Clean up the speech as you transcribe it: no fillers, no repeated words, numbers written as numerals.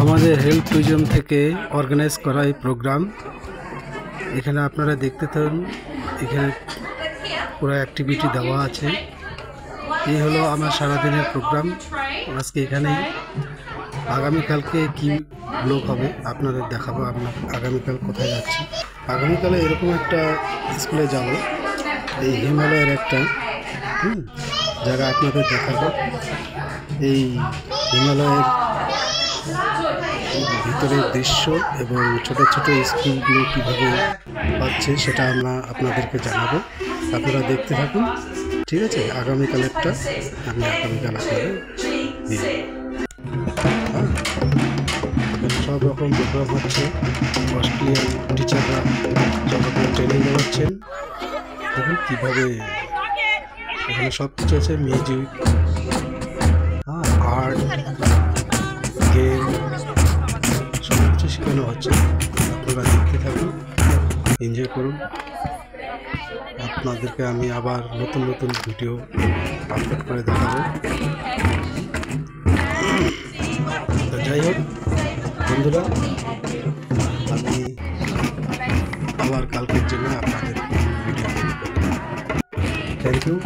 আমাদের health tourism থেকে organise করা এই প্রোগ্রাম। এখানে আপনারা দেখতে থাকুন, এখানে পুরো অ্যাক্টিভিটি দেওয়া আছে। এই হলো আমার সারাদিনের প্রোগ্রাম আজকে এখানেই। আগামীকালকে কি ব্লগ হবে আপনাদের দেখাবো। আমরা আগামীকাল কোথায় যাচ্ছি। আগামীকালে এরকম একটা স্কুলে যাব, এই হিমালয়ের একটা জায়গা আপনাদের দেখাবো। এই হিমালয়ের ভিতরের দৃশ্য এবং ছোট ছোট স্কুলগুলো কীভাবে পাচ্ছে সেটা আমরা আপনাদেরকে জানাবো। আপনারা দেখতে থাকুন, ঠিক আছে? আগামীকালেরটা আমি আগামীকাল আপনাদের দিই। সব রকম প্রোগ্রাম হচ্ছে, অস্ট্রেলিয়ান টিচাররা সব রকম ট্রেনিং দেওয়াচ্ছেন। দেখুন কীভাবে এখানে সব কিছু আছে, মিউজিক, আর্ট, গেম, সব কিছু শেখানো হচ্ছে। আপনারা দেখতে থাকুন, এনজয় করুন। আপনাদেরকে আমি আবার নতুন নতুন ভিডিও আপলোড করে দেখাবো। তো যাই হোক বন্ধুরা, আমি আবার কালকের জন্য আপনাদের ভিডিও। Thank you.